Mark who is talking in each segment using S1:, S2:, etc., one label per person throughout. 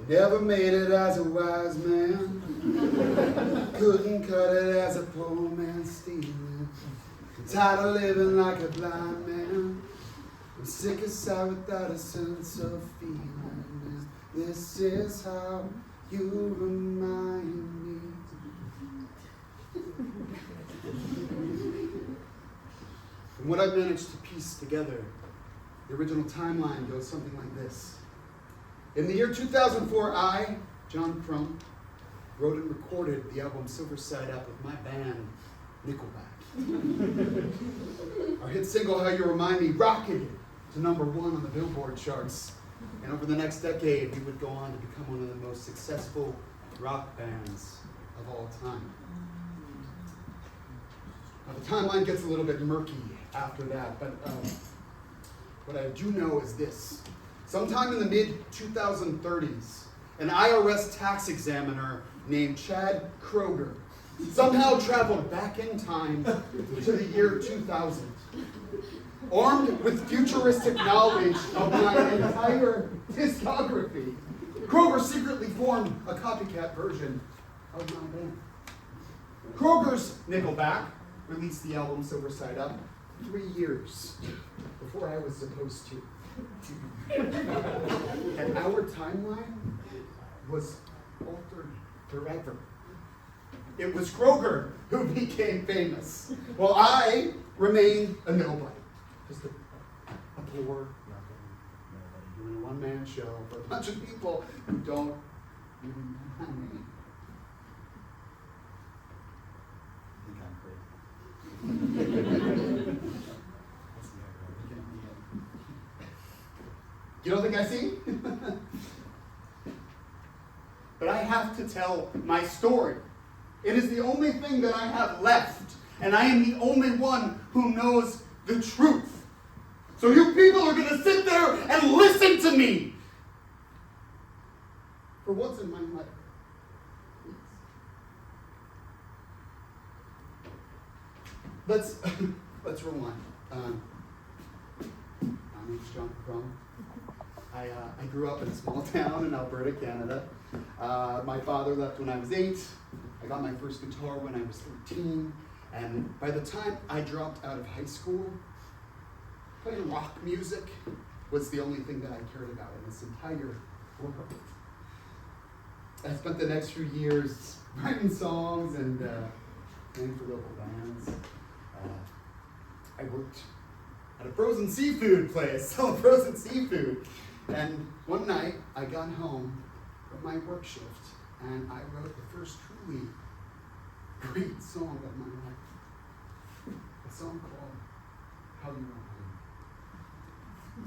S1: Never made it as a wise man. Couldn't cut it as a poor man stealing. I'm tired of living like a blind man. I'm sick aside without a sense of feeling. This is how you remind me. From what I've managed to piece together, the original timeline goes something like this. In the year 2004, I, John Crump, wrote and recorded the album Silver Side Up with my band, Nickelback. Our hit single, How You Remind Me, rocketed to #1 on the Billboard charts. And over the next decade, we would go on to become one of the most successful rock bands of all time. Now, the timeline gets a little bit murky after that, but what I do know is this. Sometime in the mid-2030s, an IRS tax examiner named Chad Kroger somehow traveled back in time to the year 2000. Armed with futuristic knowledge of my entire discography, Kroger secretly formed a copycat version of my band. Kroger's Nickelback released the album Silver Side Up 3 years before I was supposed to. And our timeline was altered forever. It was Kroger who became famous, while I remained a nobody. Just a poor, doing a one-man show for a bunch of people who don't even know my name. I think I'm crazy. You don't think I see? But I have to tell my story. It is the only thing that I have left, and I am the only one who knows the truth. So you people are going to sit there and listen to me for what's in my life. Let's rewind. My name's John Crump. I grew up in a small town in Alberta, Canada. My father left when I was 8. I got my first guitar when I was 13. And by the time I dropped out of high school, playing rock music was the only thing that I cared about in this entire world. I spent the next few years writing songs and playing for local bands. I worked at a frozen seafood place, selling frozen seafood. And one night, I got home from my work shift, and I wrote the first truly great song of my life. A song called How You Remind Me.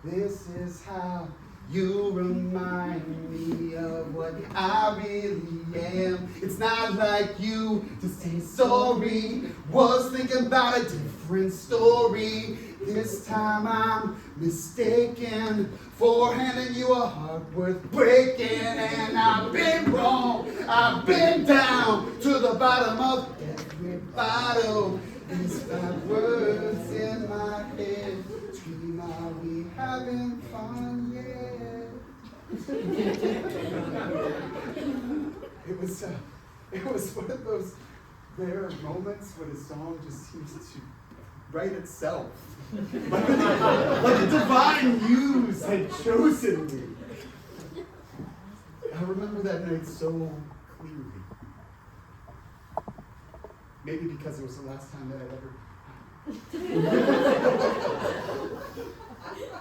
S1: This is how you remind me of what I really am. It's not like you to say sorry. Was thinking about a different story. This time I'm mistaken for handing you a heart worth breaking. And I've been wrong, I've been down to the bottom of every bottle. These 5 words in my head scream, are we having fun yet? It was one of those rare moments when a song just seems to write itself. Like a divine muse had chosen me. I remember that night so clearly. Maybe because it was the last time that I'd ever.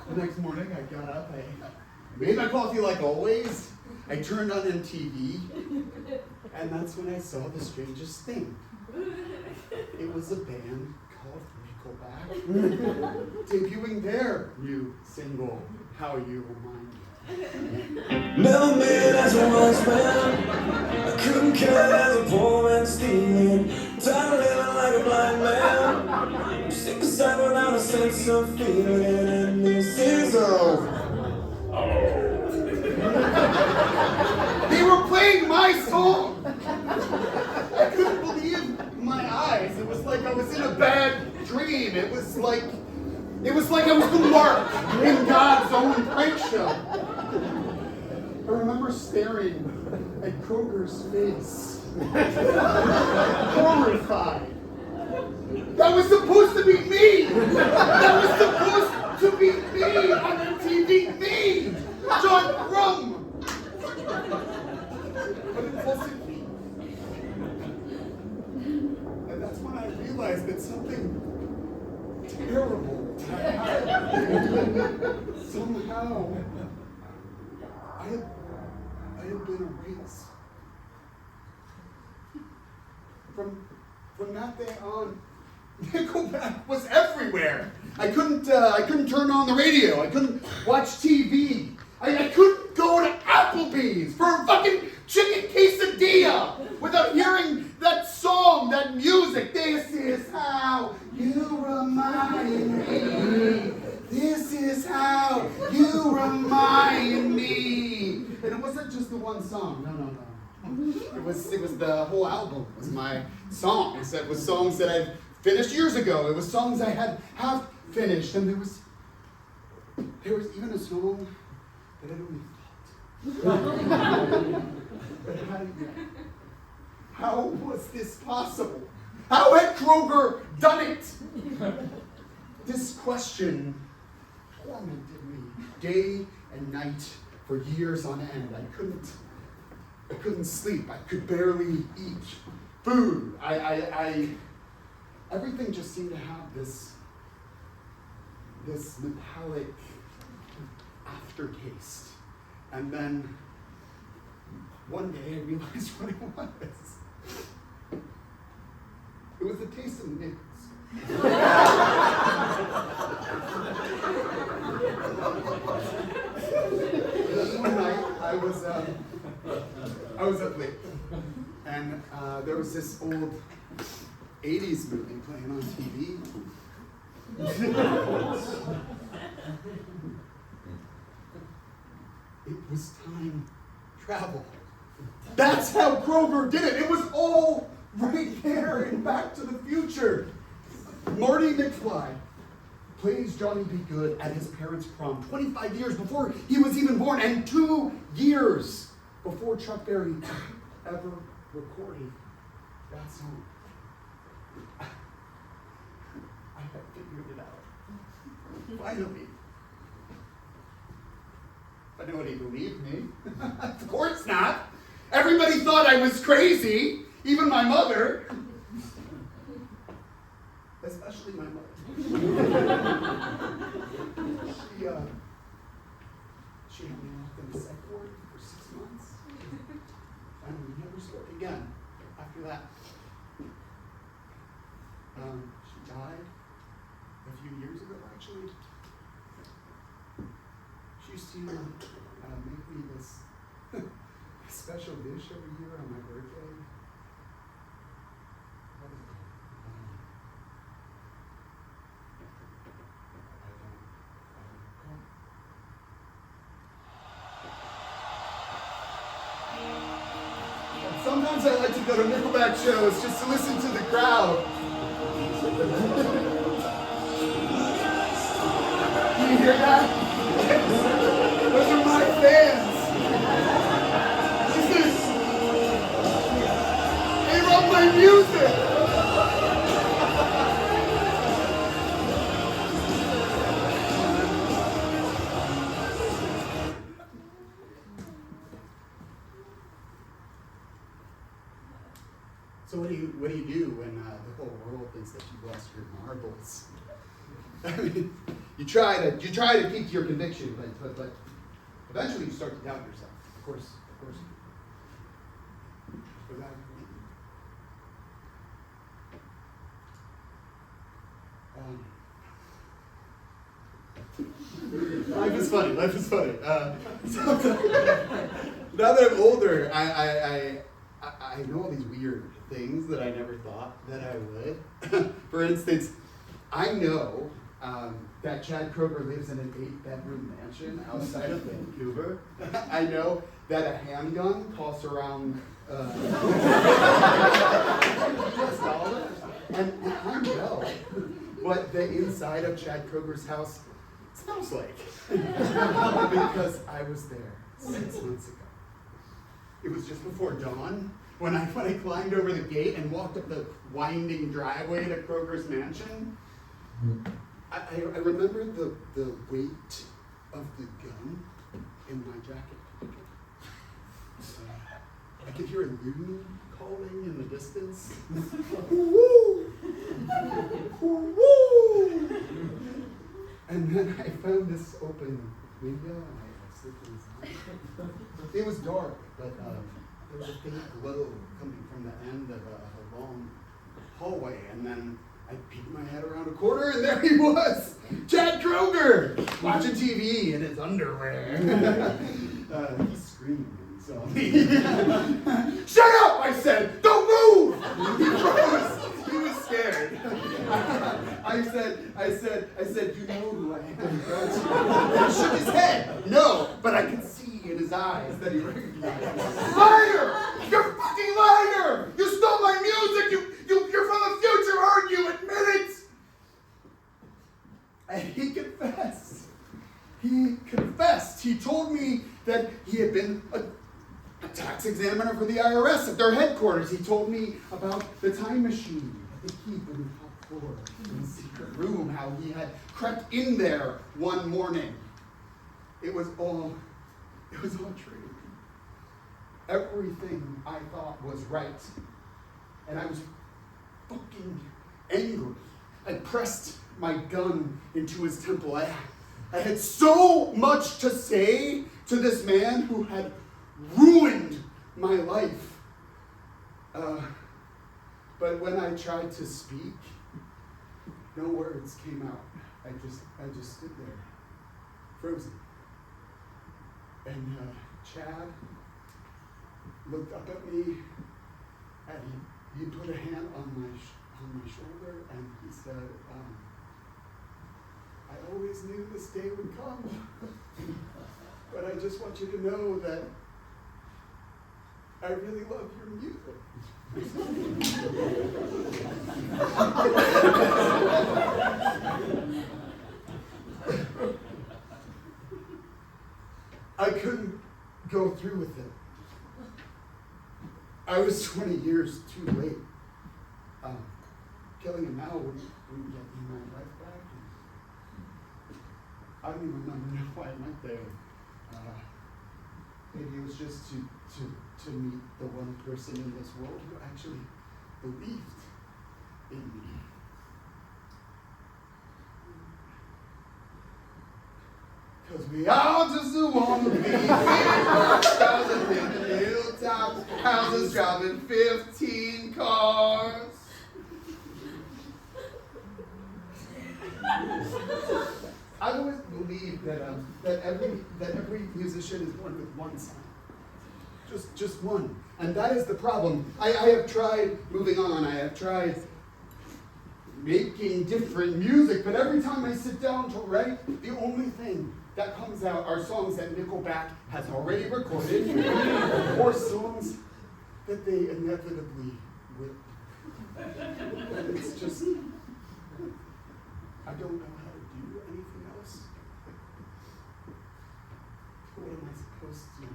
S1: The next morning I got up, I made my coffee like always. I turned on MTV, and that's when I saw the strangest thing. It was a band called Nickelback debuting their new single, How You Remind Me.
S2: Never made as a wise man. I couldn't care as a poor man stealing. Tired of living like a blind man. I'm sick aside without a sense of feeling. And this is over.
S1: They were playing my song! I couldn't believe my eyes. It was like I was in a bad dream. It was like I was the mark in God's own prank show. I remember remember staring at Kroger's face, horrified. That was supposed to be me! That was supposed to be me on MTV! Me! John Crumb! But it wasn't me. And that's when I realized that something terrible had happened. Somehow, I had been erased. From that day on, Nickelback was everywhere. I couldn't turn on the radio. I couldn't watch TV. I couldn't go to Applebee's for a fucking chicken quesadilla without hearing that song, that music. This is how you remind me. This is how you remind me. And it wasn't just the one song. No. It was the whole album. It was my songs. It was songs that I'd finished years ago. It was songs I had half finished. And there was even a song that I'd only thought. But I hadn't yet. How was this possible? How had Kroger done it? This question tormented me day and night for years on end. I couldn't sleep. I could barely eat food. Everything just seemed to have this metallic aftertaste. And then one day I realized what it was. It was the taste of nickels. One night I was up late, and there was this old 80s movie playing on TV. It was time travel. That's how Kroger did it. It was all right there in Back to the Future. Marty McFly plays Johnny B. Good at his parents' prom 25 years before he was even born, and 2 years before Chuck Berry ever recorded that song. I had figured it out. Finally. But nobody believed me. Of course not. Everybody thought I was crazy, even my mother. Especially my mother. She had me locked in the psych ward for 6 months. And we never spoke again after that. She died a few years ago, actually. She used to make me this special dish every year on my birthday. What is it called? Sometimes I like to go to Nickelback shows just to listen to the crowd. Can you hear that? Those are my fans. They love my music. So what do you do when the whole world thinks that you lost your marbles? I mean, you try to keep to your conviction, but eventually you start to doubt yourself. Of course. For that. Life is funny. So now that I'm older, I know all these weird things that I never thought that I would. For instance, I know that Chad Kroger lives in an 8-bedroom mansion outside of Vancouver. I know that a handgun costs around $. And I know what the inside of Chad Kroger's house smells like. Because I was there 6 months ago. It was just before dawn when I climbed over the gate and walked up the winding driveway to Kroger's mansion. I remember the weight of the gun in my jacket pocket. I could hear a loon calling in the distance. Woo! Woo! And then I found this open window and I slipped inside. It was dark, but there was a faint glow coming from the end of a long hallway. And then I peeked my head around a corner and there he was! Chad Kroger! Watching TV in his underwear. He screamed. So shut up! I said, don't move! He froze. He was scared. I said, you know who I am, don't you? He shook his head. No, but I could see in his eyes that he recognized me. Liar! You're a fucking liar! You stole my music! You're from the future, aren't you? Admit it! And he confessed. He confessed. He told me that he had been a tax examiner for the IRS at their headquarters. He told me about the time machine at the keep in the top floor, in the secret room, how he had crept in there one morning. It was all true. Everything I thought was right. And I was fucking angry. I pressed my gun into his temple. I had so much to say to this man who had ruined my life. But when I tried to speak, no words came out. I just stood there, frozen. And Chad looked up at me, and he put a hand on my shoulder, and he said, I always knew this day would come, but I just want you to know that I really love your music. I couldn't go through with it. I was 20 years too late. Killing him now wouldn't get me my life back. I don't even remember why I went there. Maybe it was just to meet the one person in this world who actually believed in me. Because we all just want to be stars and live in hilltops, houses driving 15 cars. I always believed that every musician is born with one sound. Just one. And that is the problem. I have tried moving on. I have tried making different music, but every time I sit down to write, the only thing that comes out are songs that Nickelback has already recorded, or songs that they inevitably will. And it's just, I don't know how to do anything else. What am I supposed to do?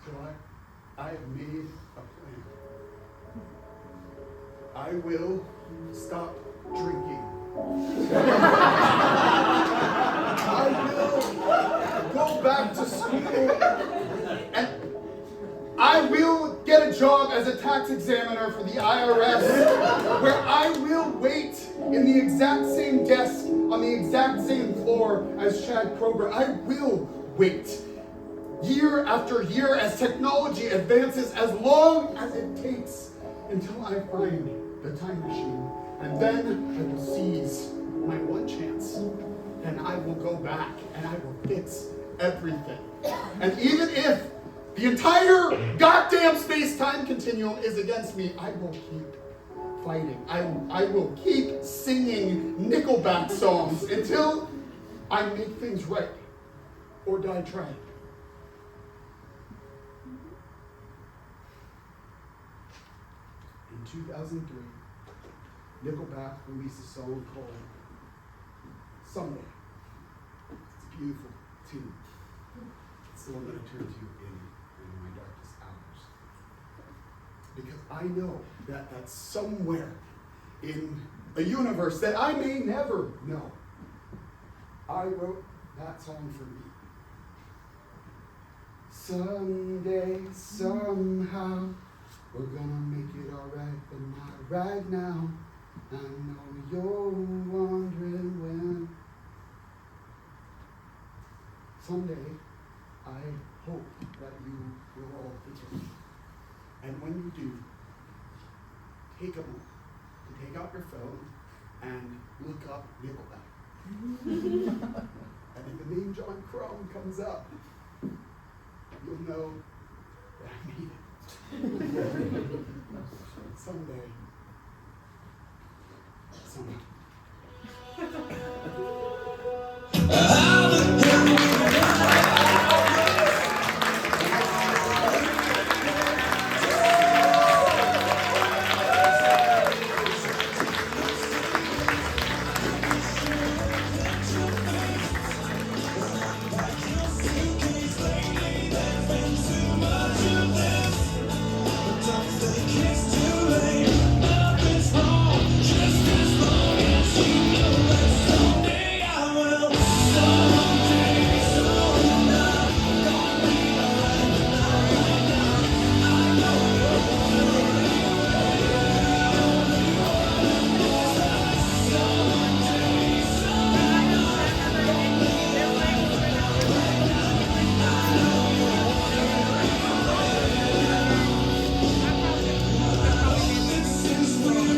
S1: So I have made a plan. I will stop drinking. I will go back to school, and I will get a job as a tax examiner for the IRS, where I will wait in the exact same desk on the exact same floor as Chad Kroger. I will wait year after year as technology advances, as long as it takes, until I find the time machine. And then I will seize my one chance, and I will go back and I will fix everything. And even if the entire goddamn space-time continuum is against me, I will keep fighting. I will keep singing Nickelback songs until I make things right or die trying. In 2003, Nickelback released a song called Someday. beautiful tune. It's the one that I turn to in my darkest hours. Because I know that somewhere in a universe that I may never know, I wrote that song for me. Someday, somehow, we're gonna make it alright, but not right now. I know you're wondering when. Someday, I hope that you will all forgive me. And when you do, take a moment to take out your phone and look up Nickelback. And if the name John Crone comes up, you'll know that I made it. Someday. Someday.